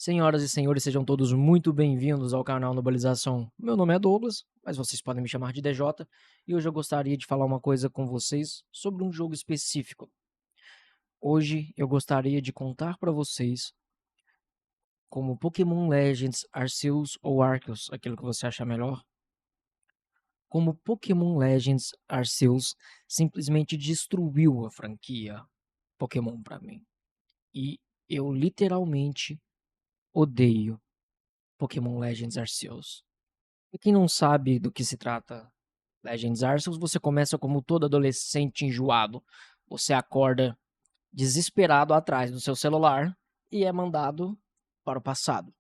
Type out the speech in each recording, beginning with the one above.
Senhoras e senhores, sejam todos muito bem-vindos ao canal Nobalização. Meu nome é Douglas, mas vocês podem me chamar de DJ, e hoje eu gostaria de falar uma coisa com vocês sobre um jogo específico. Hoje eu gostaria de contar para vocês como Pokémon Legends Arceus ou Arceus, aquilo que você achar melhor, como Pokémon Legends Arceus simplesmente destruiu a franquia Pokémon para mim. E eu literalmente odeio Pokémon Legends Arceus. Pra quem não sabe do que se trata Legends Arceus, você começa como todo adolescente enjoado. Você acorda desesperado atrás do seu celular e é mandado para o passado.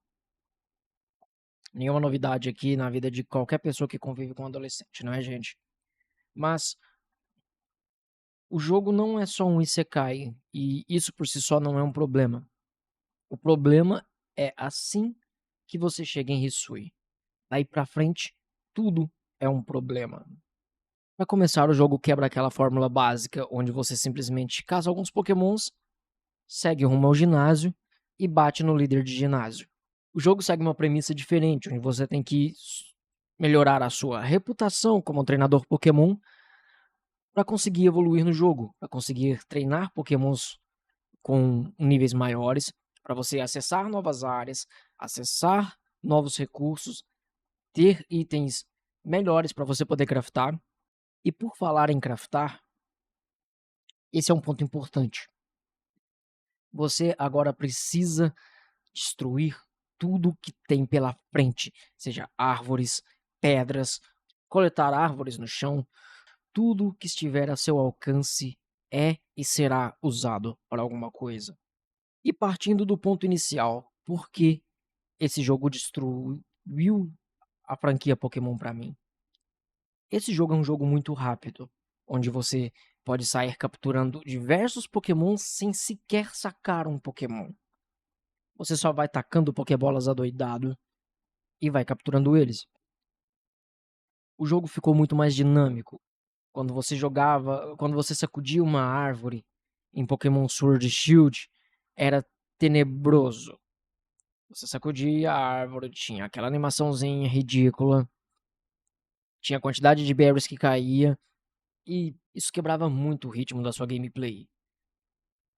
Nenhuma novidade aqui na vida de qualquer pessoa que convive com um adolescente, não é, gente? Mas o jogo não é só um isekai, e isso por si só não é um problema. O problema é assim que você chega em Hisui. Daí pra frente, tudo é um problema. Para começar, o jogo quebra aquela fórmula básica onde você simplesmente caça alguns pokémons, segue rumo ao ginásio e bate no líder de ginásio. O jogo segue uma premissa diferente, onde você tem que melhorar a sua reputação como um treinador pokémon para conseguir evoluir no jogo, para conseguir treinar pokémons com níveis maiores, para você acessar novas áreas, acessar novos recursos, ter itens melhores para você poder craftar. E por falar em craftar, esse é um ponto importante. Você agora precisa destruir tudo que tem pela frente, seja árvores, pedras, coletar árvores no chão, tudo que estiver a seu alcance é e será usado para alguma coisa. E partindo do ponto inicial, por que esse jogo destruiu a franquia Pokémon para mim? Esse jogo é um jogo muito rápido, onde você pode sair capturando diversos Pokémon sem sequer sacar um Pokémon. Você só vai tacando Pokébolas adoidado e vai capturando eles. O jogo ficou muito mais dinâmico. Quando você sacudia uma árvore em Pokémon Sword e Shield, era tenebroso. Você sacudia a árvore, tinha aquela animaçãozinha ridícula, tinha a quantidade de berries que caía, e isso quebrava muito o ritmo da sua gameplay.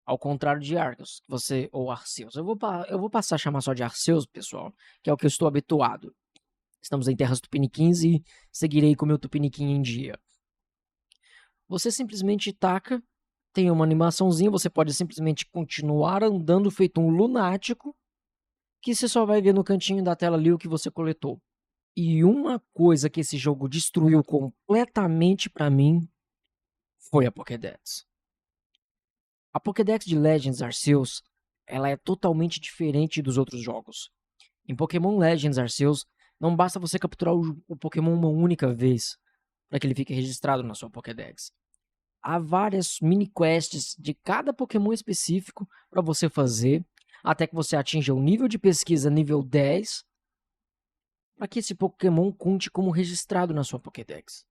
Ao contrário de Arceus, ou Arceus. Eu vou passar a chamar só de Arceus, pessoal, que é o que eu estou habituado. Estamos em terras tupiniquins e seguirei com meu tupiniquim em dia. Você simplesmente taca, tem uma animaçãozinha, você pode simplesmente continuar andando feito um lunático, que você só vai ver no cantinho da tela ali o que você coletou. E uma coisa que esse jogo destruiu completamente pra mim foi a Pokédex. A Pokédex de Legends Arceus, ela é totalmente diferente dos outros jogos. Em Pokémon Legends Arceus, não basta você capturar o Pokémon uma única vez para que ele fique registrado na sua Pokédex. Há várias mini-quests de cada Pokémon específico para você fazer, até que você atinja o nível de pesquisa nível 10, para que esse Pokémon conte como registrado na sua Pokédex.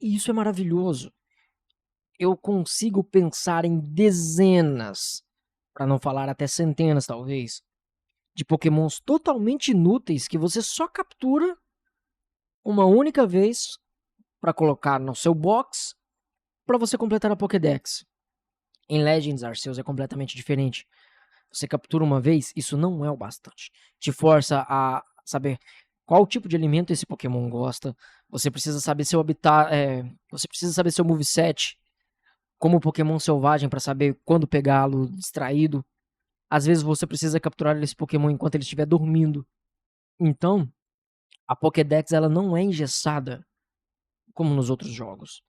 E isso é maravilhoso. Eu consigo pensar em dezenas, para não falar até centenas talvez, de Pokémons totalmente inúteis que você só captura uma única vez para colocar no seu box para você completar a Pokédex. Em Legends Arceus é completamente diferente. Você captura uma vez, isso não é o bastante. Te força a saber qual tipo de alimento esse Pokémon gosta. Você precisa saber seu habitat, você precisa saber seu moveset, como Pokémon selvagem para saber quando pegá-lo distraído. Às vezes você precisa capturar esse Pokémon enquanto ele estiver dormindo. Então, a Pokédex ela não é engessada como nos outros jogos.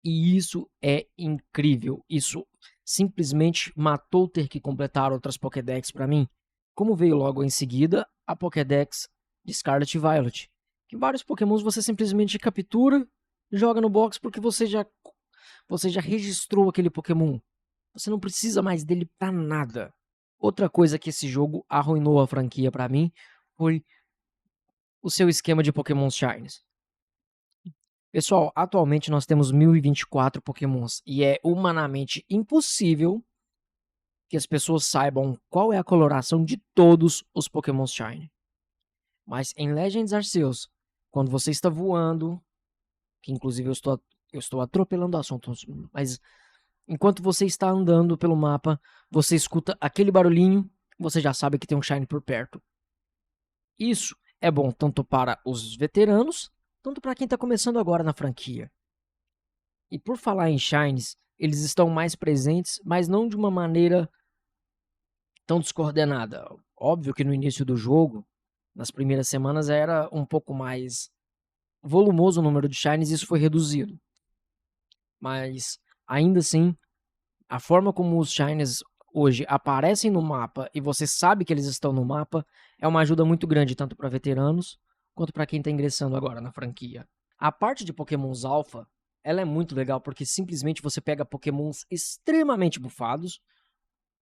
E isso é incrível. Isso simplesmente matou ter que completar outras Pokédex para mim. Como veio logo em seguida a Pokédex de Scarlet e Violet. Que vários Pokémons você simplesmente captura, joga no box porque você já registrou aquele Pokémon. Você não precisa mais dele pra nada. Outra coisa que esse jogo arruinou a franquia pra mim foi o seu esquema de Pokémon Shines. Pessoal, atualmente nós temos 1024 Pokémons e é humanamente impossível que as pessoas saibam qual é a coloração de todos os Pokémon Shiny. Mas em Legends Arceus, quando você está voando, que inclusive eu estou atropelando o assunto, mas enquanto você está andando pelo mapa, você escuta aquele barulhinho, você já sabe que tem um Shiny por perto. Isso é bom tanto para os veteranos, tanto para quem está começando agora na franquia. E por falar em Shines, eles estão mais presentes, mas não de uma maneira tão descoordenada. Óbvio que no início do jogo, nas primeiras semanas, era um pouco mais volumoso o número de Shines e isso foi reduzido. Mas, ainda assim, a forma como os Shines hoje aparecem no mapa e você sabe que eles estão no mapa é uma ajuda muito grande, tanto para veteranos quanto para quem está ingressando agora na franquia. A parte de Pokémons Alpha, ela é muito legal porque simplesmente você pega Pokémons extremamente bufados,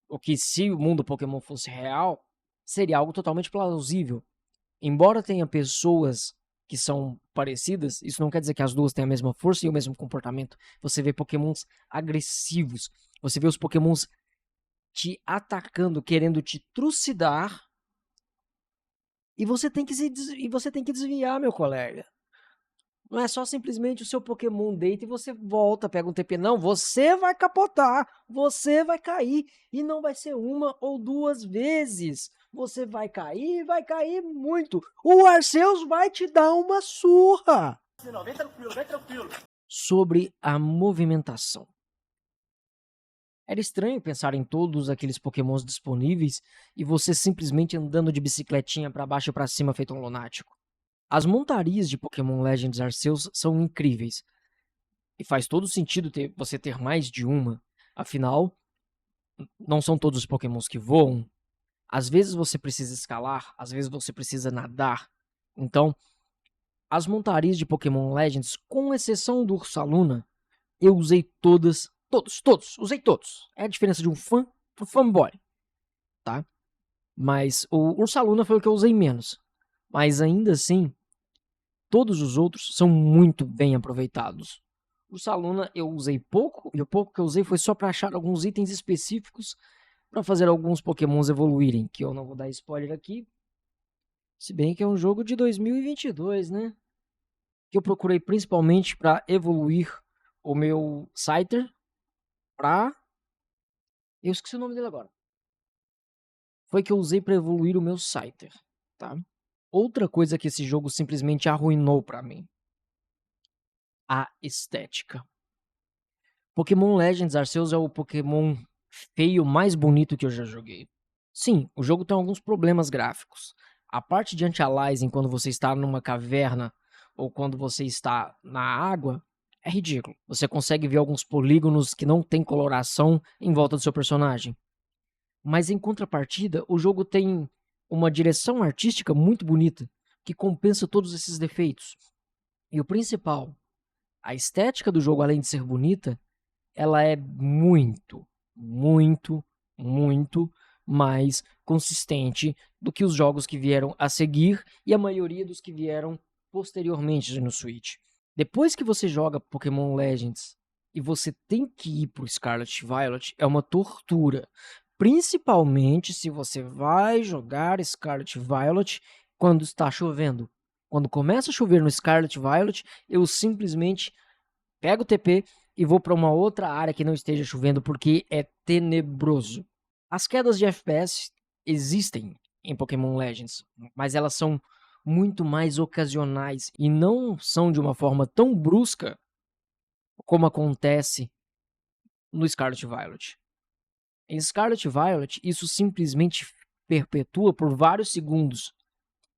o que se o mundo Pokémon fosse real, seria algo totalmente plausível. Embora tenha pessoas que são parecidas, isso não quer dizer que as duas têm a mesma força e o mesmo comportamento. Você vê Pokémons agressivos, você vê os Pokémons te atacando, querendo te trucidar, e você tem que desviar, meu colega. Não é só simplesmente o seu Pokémon deita e você volta, pega um TP. Não, você vai capotar, você vai cair. E não vai ser uma ou duas vezes. Você vai cair muito. O Arceus vai te dar uma surra. Não, vem tranquilo, vem tranquilo. Sobre a movimentação. Era estranho pensar em todos aqueles Pokémons disponíveis e você simplesmente andando de bicicletinha para baixo e para cima feito um lunático. As montarias de Pokémon Legends Arceus são incríveis. E faz todo sentido você ter mais de uma. Afinal, não são todos os Pokémons que voam. Às vezes você precisa escalar, às vezes você precisa nadar. Então, as montarias de Pokémon Legends, com exceção do Ursaluna, eu usei todos. Usei todos. É a diferença de um fã pro fanboy, tá? Mas o Ursaluna foi o que eu usei menos. Mas ainda assim, todos os outros são muito bem aproveitados. O Ursaluna eu usei pouco, e o pouco que eu usei foi só para achar alguns itens específicos para fazer alguns Pokémons evoluírem, que eu não vou dar spoiler aqui. Se bem que é um jogo de 2022, né? Que eu procurei principalmente para evoluir o meu Scyther pra... Eu esqueci o nome dele agora. Foi que eu usei para evoluir o meu Scyther, tá? Outra coisa que esse jogo simplesmente arruinou para mim. A estética. Pokémon Legends Arceus é o Pokémon feio mais bonito que eu já joguei. Sim, o jogo tem alguns problemas gráficos. A parte de anti-aliasing quando você está numa caverna ou quando você está na água é ridículo. Você consegue ver alguns polígonos que não tem coloração em volta do seu personagem. Mas em contrapartida, o jogo tem uma direção artística muito bonita que compensa todos esses defeitos. E o principal, a estética do jogo, além de ser bonita, ela é muito, muito, muito mais consistente do que os jogos que vieram a seguir e a maioria dos que vieram posteriormente no Switch. Depois que você joga Pokémon Legends e você tem que ir pro Scarlet e Violet, é uma tortura. Principalmente se você vai jogar Scarlet e Violet quando está chovendo. Quando começa a chover no Scarlet e Violet, eu simplesmente pego o TP e vou para uma outra área que não esteja chovendo porque é tenebroso. As quedas de FPS existem em Pokémon Legends, mas elas são muito mais ocasionais e não são de uma forma tão brusca como acontece no Scarlet e Violet. Em Scarlet e Violet, isso simplesmente perpetua por vários segundos.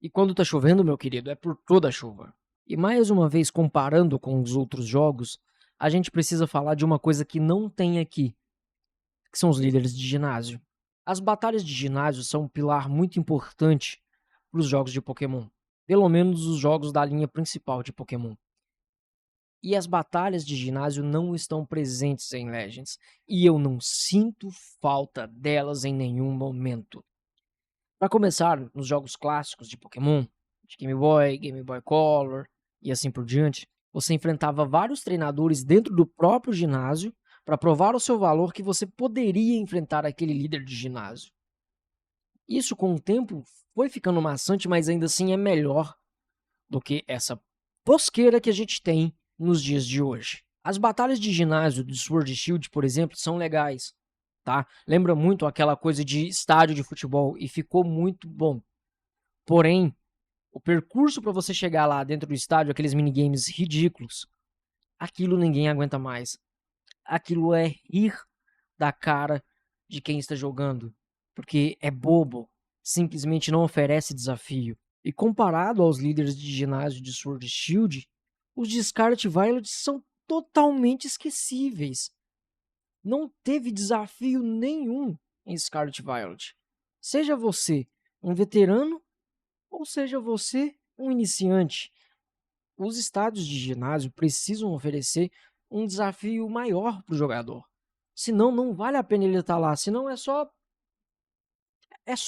E quando tá chovendo, meu querido, é por toda a chuva. E mais uma vez, comparando com os outros jogos, a gente precisa falar de uma coisa que não tem aqui, que são os líderes de ginásio. As batalhas de ginásio são um pilar muito importante para os jogos de Pokémon. Pelo menos os jogos da linha principal de Pokémon. E as batalhas de ginásio não estão presentes em Legends. E eu não sinto falta delas em nenhum momento. Para começar, nos jogos clássicos de Pokémon, de Game Boy Color e assim por diante, você enfrentava vários treinadores dentro do próprio ginásio para provar o seu valor que você poderia enfrentar aquele líder de ginásio. Isso com o tempo foi ficando maçante, mas ainda assim é melhor do que essa posqueira que a gente tem nos dias de hoje. As batalhas de ginásio do Sword Shield, por exemplo, são legais, tá? Lembra muito aquela coisa de estádio de futebol e ficou muito bom. Porém, o percurso para você chegar lá dentro do estádio, aqueles minigames ridículos, aquilo ninguém aguenta mais. Aquilo é rir da cara de quem está jogando, porque é bobo, simplesmente não oferece desafio. E comparado aos líderes de ginásio de Sword Shield, os de Scarlet Violet são totalmente esquecíveis. Não teve desafio nenhum em Scarlet Violet. Seja você um veterano ou seja você um iniciante, os estádios de ginásio precisam oferecer um desafio maior para o jogador. Senão não vale a pena ele estar lá, senão é só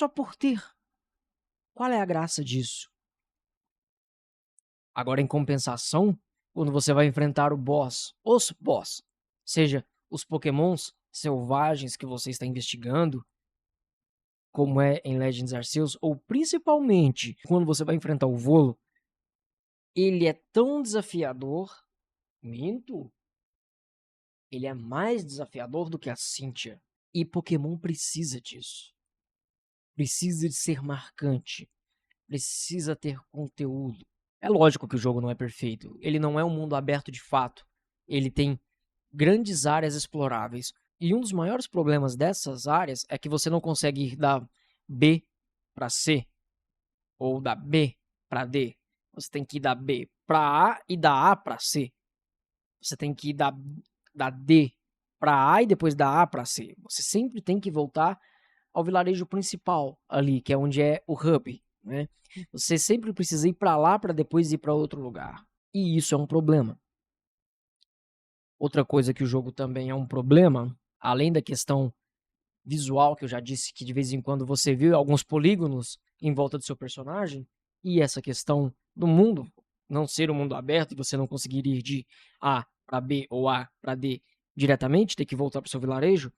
por ter. Qual é a graça disso? Agora, em compensação, quando você vai enfrentar os boss, seja os pokémons selvagens que você está investigando, como é em Legends Arceus, ou principalmente quando você vai enfrentar o Volo, ele é tão desafiador, minto, ele é mais desafiador do que a Cynthia. E Pokémon precisa disso. Precisa de ser marcante. Precisa ter conteúdo. É lógico que o jogo não é perfeito. Ele não é um mundo aberto de fato. Ele tem grandes áreas exploráveis. E um dos maiores problemas dessas áreas é que você não consegue ir da B para C ou da B para D. Você tem que ir da B para A e da A para C. Você tem que ir da D para A e depois da A para C. Você sempre tem que voltar ao vilarejo principal ali, que é onde é o hub, né? Você sempre precisa ir para lá para depois ir para outro lugar. E isso é um problema. Outra coisa que o jogo também é um problema, além da questão visual, que eu já disse que de vez em quando você vê alguns polígonos em volta do seu personagem, e essa questão do mundo não ser um mundo aberto e você não conseguir ir de A para B ou A para D diretamente, ter que voltar para o seu vilarejo,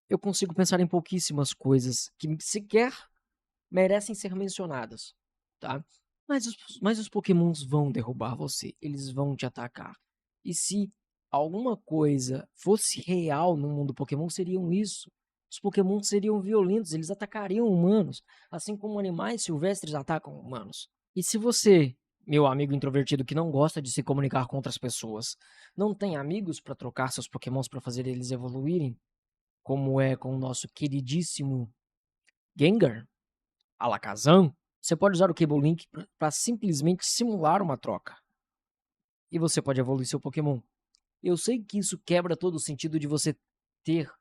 eu consigo pensar em pouquíssimas coisas que sequer merecem ser mencionadas, tá? Mas os pokémons vão derrubar você, eles vão te atacar. E se alguma coisa fosse real no mundo Pokémon, seriam isso. Os Pokémon seriam violentos, eles atacariam humanos, assim como animais silvestres atacam humanos. E se você, meu amigo introvertido que não gosta de se comunicar com outras pessoas, não tem amigos para trocar seus Pokémons para fazer eles evoluírem, como é com o nosso queridíssimo Gengar, Alakazam, você pode usar o Cable Link para simplesmente simular uma troca. E você pode evoluir seu Pokémon. Eu sei que isso quebra todo o sentido de você ter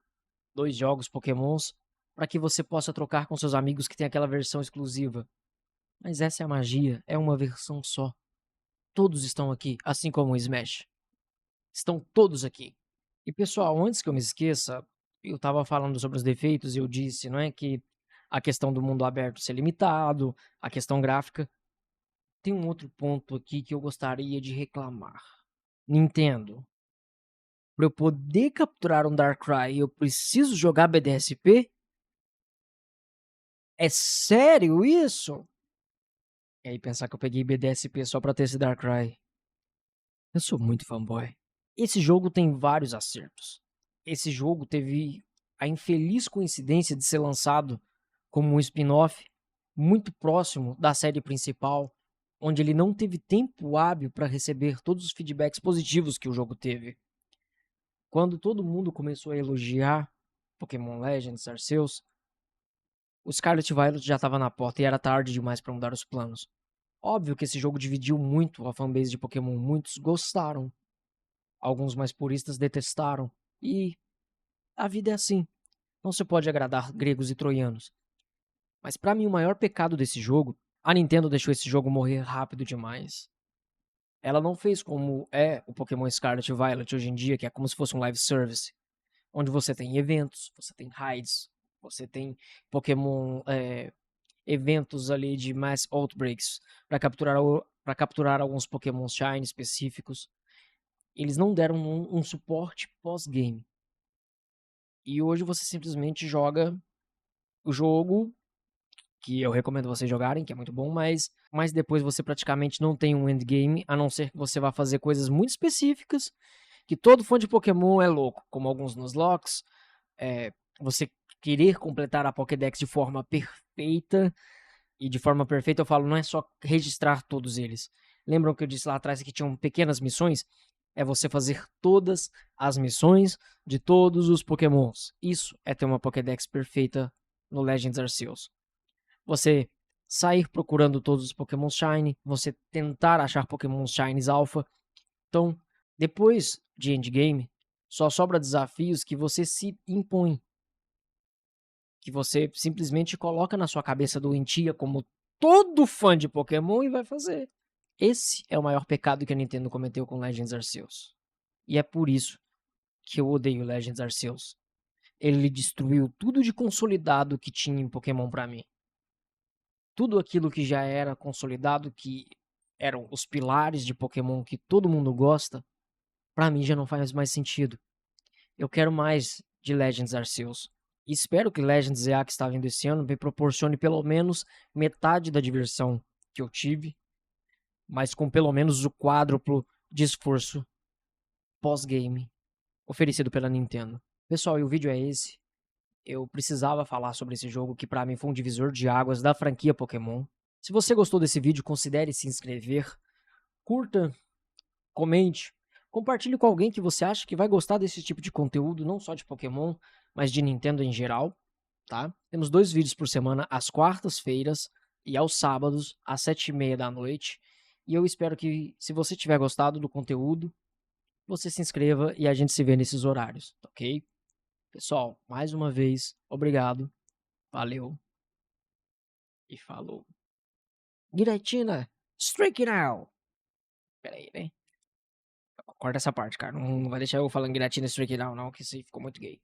2 jogos Pokémons para que você possa trocar com seus amigos que tem aquela versão exclusiva. Mas essa é a magia, é uma versão só. Todos estão aqui, assim como o Smash. Estão todos aqui. E pessoal, antes que eu me esqueça, eu estava falando sobre os defeitos e eu disse, não é, que a questão do mundo aberto ser limitado, a questão gráfica. Tem um outro ponto aqui que eu gostaria de reclamar. Nintendo, para eu poder capturar um Darkrai, eu preciso jogar BDSP? É sério isso? E aí pensar que eu peguei BDSP só pra ter esse Darkrai. Eu sou muito fanboy. Esse jogo tem vários acertos. Esse jogo teve a infeliz coincidência de ser lançado como um spin-off muito próximo da série principal, onde ele não teve tempo hábil para receber todos os feedbacks positivos que o jogo teve. Quando todo mundo começou a elogiar Pokémon Legends Arceus, o Scarlet Violet já estava na porta e era tarde demais para mudar os planos. Óbvio que esse jogo dividiu muito a fanbase de Pokémon, muitos gostaram, alguns mais puristas detestaram, e a vida é assim, não se pode agradar gregos e troianos. Mas para mim o maior pecado desse jogo, a Nintendo deixou esse jogo morrer rápido demais. Ela não fez como é o Pokémon Scarlet e Violet hoje em dia, que é como se fosse um live service, onde você tem eventos, você tem raids, você tem Pokémon eventos ali de mass outbreaks para capturar alguns Pokémon Shine específicos. Eles não deram um suporte pós-game. E hoje você simplesmente joga o jogo, que eu recomendo vocês jogarem, que é muito bom, mas depois você praticamente não tem um endgame, a não ser que você vá fazer coisas muito específicas, que todo fã de Pokémon é louco, como alguns Nuzlockes, você querer completar a Pokédex de forma perfeita, e de forma perfeita eu falo, não é só registrar todos eles. Lembram que eu disse lá atrás que tinham pequenas missões? É você fazer todas as missões de todos os Pokémons. Isso é ter uma Pokédex perfeita no Legends Arceus. Você sair procurando todos os Pokémon Shiny, você tentar achar Pokémon Shinies Alpha. Então, depois de endgame, só sobra desafios que você se impõe, que você simplesmente coloca na sua cabeça doentia como todo fã de Pokémon e vai fazer. Esse é o maior pecado que a Nintendo cometeu com Legends Arceus. E é por isso que eu odeio Legends Arceus. Ele destruiu tudo de consolidado que tinha em Pokémon pra mim. Tudo aquilo que já era consolidado, que eram os pilares de Pokémon que todo mundo gosta, pra mim já não faz mais sentido. Eu quero mais de Legends Arceus. E espero que Legends EA, que está vindo esse ano, me proporcione pelo menos metade da diversão que eu tive, mas com pelo menos o quádruplo de esforço pós-game oferecido pela Nintendo. Pessoal, e o vídeo é esse. Eu precisava falar sobre esse jogo que pra mim foi um divisor de águas da franquia Pokémon. Se você gostou desse vídeo, considere se inscrever, curta, comente, compartilhe com alguém que você acha que vai gostar desse tipo de conteúdo, não só de Pokémon, mas de Nintendo em geral, tá? Temos 2 vídeos por semana, às quartas-feiras e aos sábados, às 7h30 da noite. E eu espero que, se você tiver gostado do conteúdo, você se inscreva e a gente se vê nesses horários, ok? Pessoal, mais uma vez, obrigado, valeu e falou. Giratina, strike it out! Pera aí, né? Corta essa parte, cara. Não vai deixar eu falando Giratina strike it out, não, que isso aí ficou muito gay.